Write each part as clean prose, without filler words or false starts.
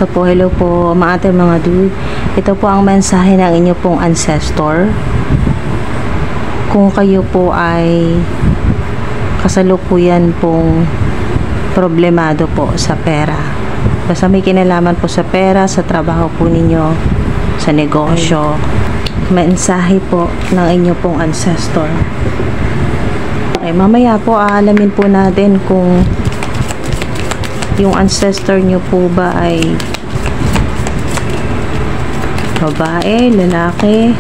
So po, hello po mga ate, mga dude. Ito po ang mensahe ng inyo pong ancestor. Kung kayo po ay kasalukuyan pong problemado po sa pera. Basta may kinalaman po sa pera, sa trabaho po ninyo, sa negosyo. Mensahe po ng inyo pong ancestor. Okay, mamaya po aalamin po natin kung yung ancestor nyo po ba ay babae, lalaki.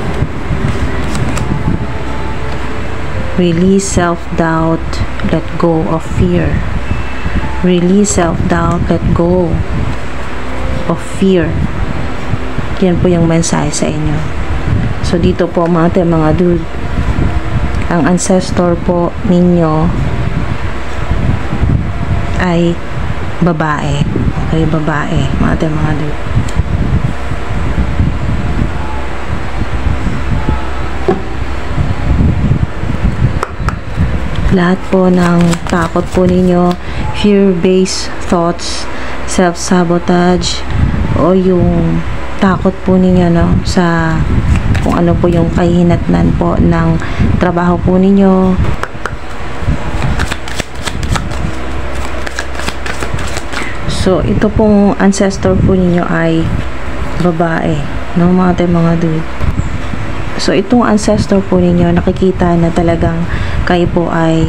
Release self-doubt, let go of fear. Release self-doubt, let go of fear. Yan po yung mensahe sa inyo. So dito po mga dude, ang ancestor po ninyo ay babae. Okay, babae. Mga dude. Lahat po ng takot po ninyo, fear-based thoughts, self-sabotage, o yung takot po ninyo sa kung ano po yung kahihinatnan po ng trabaho po ninyo. So, ito pong ancestor po ninyo ay babae, mga dude. So, itong ancestor po ninyo, nakikita na talagang kayo po ay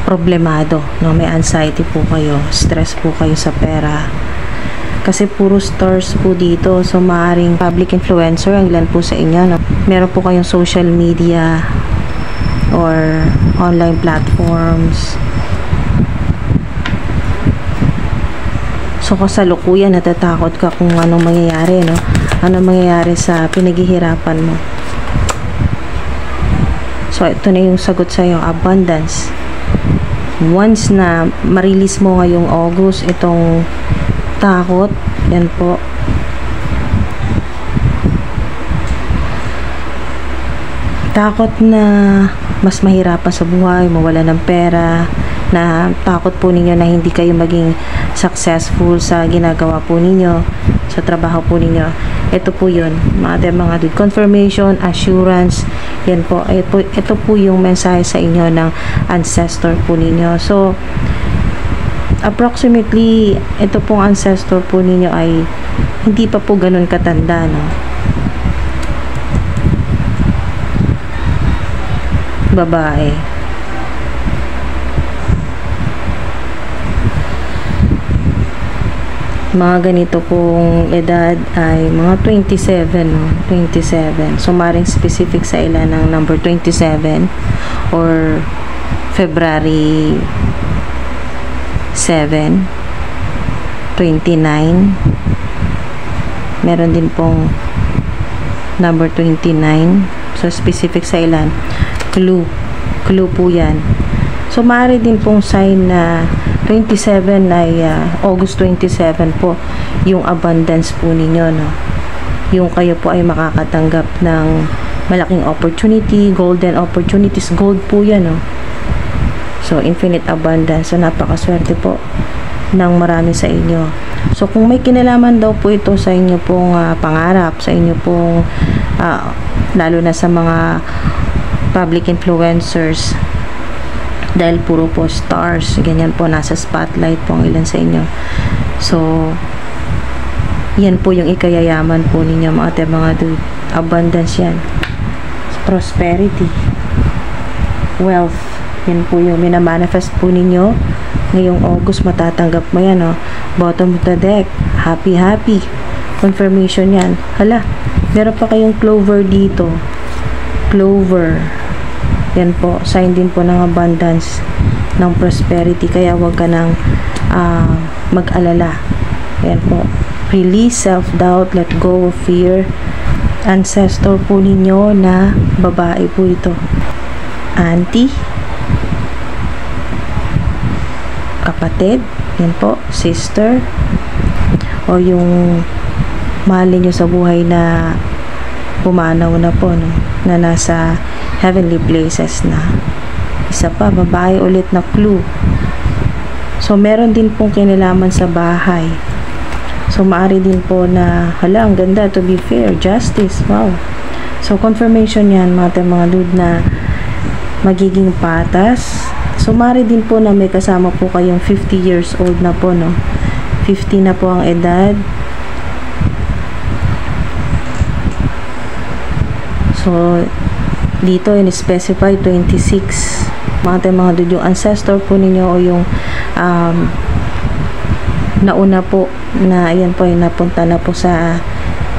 problemado, may anxiety po kayo, stress po kayo sa pera. Kasi puro stars po dito, so maaaring public influencer ang ilan po sa inyo. Meron po kayong social media or online platforms. So, kasalukuyan, natatakot ka kung anong mangyayari, Anong mangyayari sa pinaghihirapan mo. So, ito na yung sagot sa'yo, abundance. Once na ma-release mo ngayong August, itong takot, yan po. Takot na mas mahirapan sa buhay, mawala ng pera, na takot po ninyo na hindi kayo maging successful sa ginagawa po ninyo, sa trabaho po ninyo. Ito po yun, mga dude. Confirmation, assurance, yan po. Ito po yung mensahe sa inyo ng ancestor po ninyo. So, approximately, ito pong ancestor po ninyo ay hindi pa po ganun katanda, Babae. Mga ganito pong edad ay mga 27, 27. So, maring specific sa ilan ng number 27 or February 7, 29. Meron din pong number 29. So, specific sa ilan. Clue po yan. So, maaari din pong sign na 27 ay August 27 po yung abundance po ninyo, Yung kayo po ay makakatanggap ng malaking opportunity, golden opportunities, gold po yan, So, infinite abundance. So, napakaswerte po ng marami sa inyo. So, kung may kinalaman daw po ito sa inyo pong pangarap, sa inyo pong lalo na sa mga public influencers, dahil puro po stars, ganyan po, nasa spotlight po ang ilan sa inyo. So, yan po yung ikayayaman po ninyo, mga dude. Abundance yan. Prosperity. Wealth. Yan po yung minamanifest po ninyo. Ngayong August, matatanggap mo yan, Bottom of the deck. Happy. Confirmation yan. Hala, meron pa kayong clover dito. Clover. Yan po, sign din po ng abundance, ng prosperity. Kaya wag ka nang mag-alala. Yan po. Release self-doubt, let go of fear. Ancestor po ninyo na babae po ito. Auntie. Kapatid. Yan po. Sister. O yung mahal nyo sa buhay na pumanaw na po, na nasa heavenly places na. Isa pa, babae ulit na clue. So, meron din pong kinalaman sa bahay. So, maaari din po na, hala, ang ganda, to be fair, justice, wow. So, confirmation yan, mga dude, na magiging patas. So, maaari din po na may kasama po kayong 50 years old na po, no? 50 na po ang edad. So, dito, in-specify 26. Mga dude, yung ancestor po ninyo o yung nauna po na ayan po ay napunta na po sa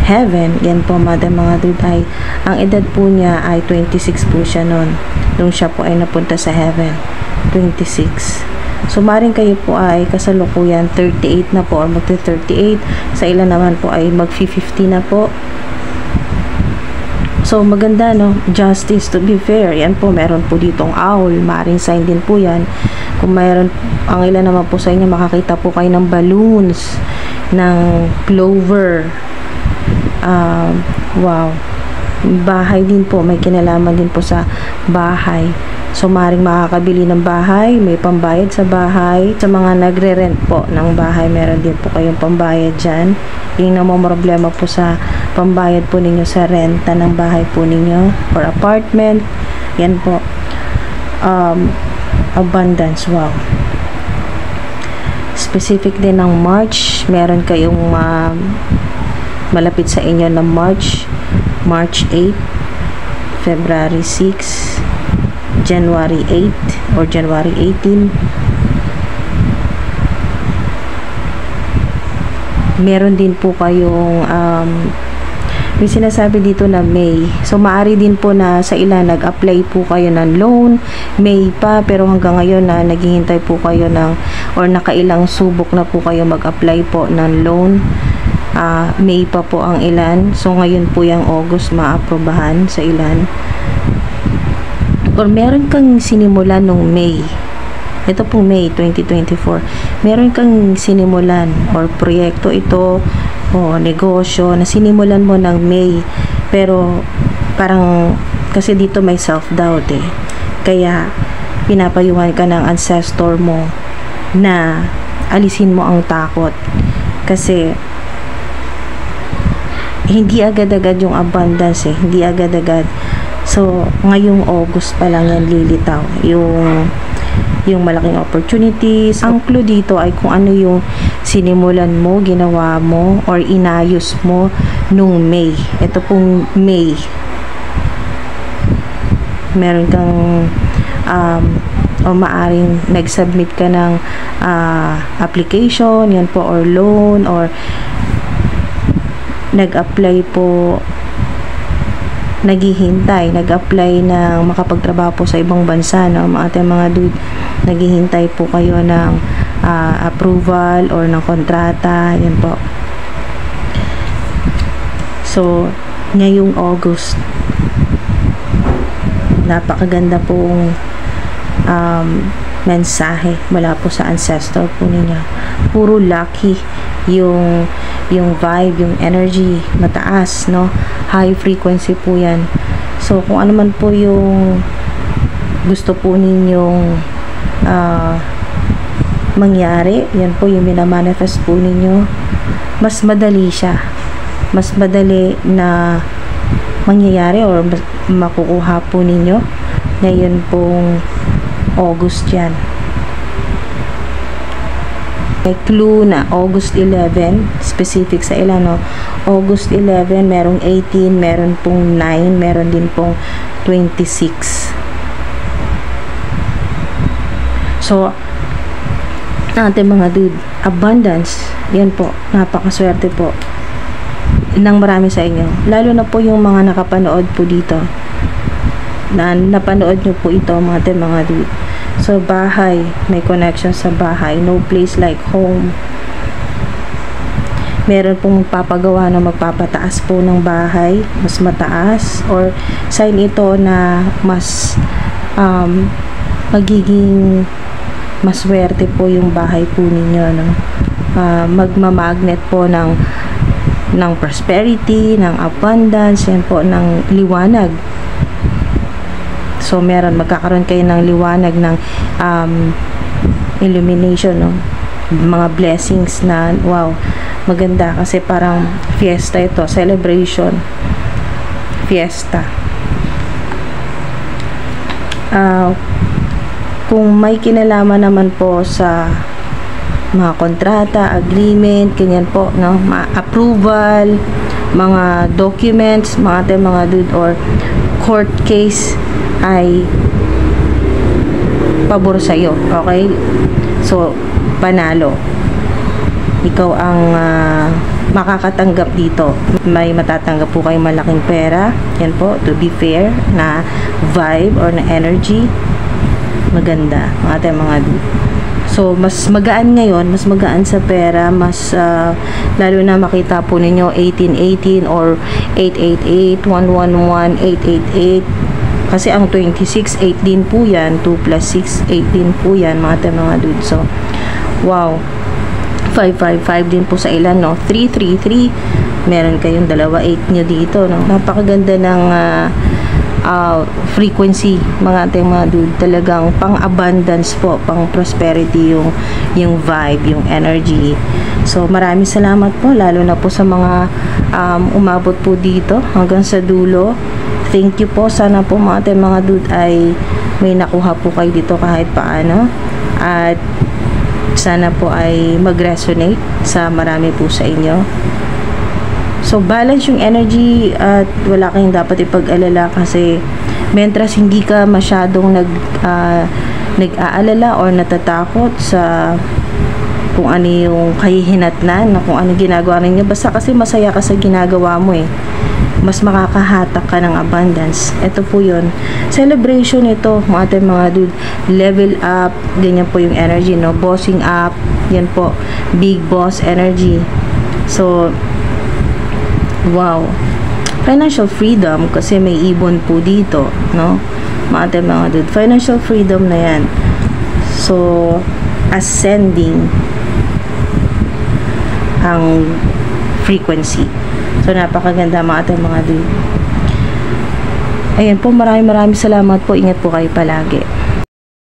heaven. Yan po mga dude, ay ang edad po niya ay 26 po siya noon nung siya po ay napunta sa heaven. 26. So maring kayo po ay kasalukuyan 38 na po or magti-38. Sa ilan naman po ay mag-50 na po. So, maganda, no? Justice, to be fair. Yan po, meron po ditong owl. Maring sign din po yan. Kung mayroon, ang ilan naman po sa inyo, makakita po kayo ng balloons, ng clover. Wow. Bahay din po. May kinalaman din po sa bahay. So, maring makakabili ng bahay. May pambayad sa bahay. Sa mga nagre-rent po ng bahay, meron din po kayong pambayad dyan. Yung problema po sa pambayad po ninyo sa renta ng bahay po ninyo or apartment. Yan po. Abundance. Wow. Specific din ng March. Meron kayong malapit sa inyo na March 8, February 6, January 8 or January 18. Meron din po kayong may sinasabi dito na May. So, maaari din po na sa ilan nag-apply po kayo ng loan. May pa, pero hanggang ngayon na naghihintay po kayo ng or nakailang subok na po kayo mag-apply po ng loan. May pa po ang ilan. So, ngayon po yung August maaprobahan sa ilan. Or meron kang sinimulan nung May. Ito pong May 2024. Meron kang sinimulan or proyekto ito o negosyo na sinimulan mo ng May. Pero parang kasi dito may self-doubt eh. Kaya pinapayuhan ka ng ancestor mo na alisin mo ang takot. Kasi hindi agad-agad yung abundance eh. Hindi agad-agad. So, ngayong August pa lang yan lilitaw. Yung malaking opportunities. Ang clue dito ay kung ano yung sinimulan mo, ginawa mo, or inayos mo nung May. Ito pong May. Meron kang o maaring nag-submit ka ng application, yan po, or loan, or nag-apply po, naghihintay, nag-apply ng makapagtrabaho po sa ibang bansa, no? Mga dude, naghihintay po kayo ng approval or ng kontrata, yan po. So, ngayong August, napakaganda pong mensahe mula po sa ancestor po ninyo. Puro lucky yung vibe, yung energy, mataas, no? High frequency po yan. So, kung ano man po yung gusto po ninyong mangyari, yan po yung minamanifest po ninyo, mas madali siya. Mas madali na mangyayari or makukuha po ninyo ngayon pong August yan. May clue na August 11, specific sa ilan, no? August 11, merong 18, meron pong 9, meron din pong 26. So, natin mga dude, abundance, yan po, napakaswerte po ng marami sa inyo. Lalo na po yung mga nakapanood po dito. Napanood nyo po ito, mga dude. So, bahay, may connection sa bahay. No place like home. Meron pong papagawa na magpapataas po ng bahay, mas mataas, or sign ito na mas magiging maswerte po yung bahay po ninyo, no? Magmamagnet po ng prosperity, ng abundance, yan po, ng liwanag. So, magkakaroon kayo ng liwanag, ng illumination, no? mga blessings na wow, maganda kasi parang fiesta ito, celebration, fiesta. Kung may kinalaman naman po sa mga kontrata, agreement, ganyan po, no? Approval, mga documents, mga dude, or court case, ay pabor sa'yo, okay? So, panalo. Ikaw ang makakatanggap dito. May matatanggap po kayong malaking pera. Yan po, to be fair, na vibe or na energy. Maganda, mga dude. So, mas magaan ngayon, mas magaan sa pera, mas lalo na makita po ninyo 1818 or 888, 111, 888. Kasi ang 26, 8 din po yan. 2 plus 6, 8 din po yan, mga dude. So, wow. 555 din po sa ilan, no? 333. Meron kayong dalawa, 8 nyo dito, no? Napakaganda ng frequency, mga dude. Talagang pang-abundance po, pang-prosperity yung vibe, yung energy. So, maraming salamat po, lalo na po sa mga umabot po dito hanggang sa dulo. Thank you po. Sana po mga dude ay may nakuha po kayo dito kahit paano. At sana po ay mag-resonate sa marami po sa inyo. So, balance yung energy at wala kayong dapat ipag-alala kasi mentras hindi ka masyadong nag-aalala or natatakot sa kung ano yung kahihinatnan, na kung ano ginagawa ninyo. Basta kasi masaya ka sa ginagawa mo eh. Mas makakahatak ka ng abundance. Ito po yun. Celebration ito, mga dude. Level up, ganyan po yung energy, no? Bossing up, yan po. Big boss energy. So, wow. Financial freedom, kasi may ibon po dito, no? Mga dude. Financial freedom na yan. So, ascending ang frequency. So, napakaganda mga dude. Ayan po, maraming salamat po. Ingat po kayo palagi.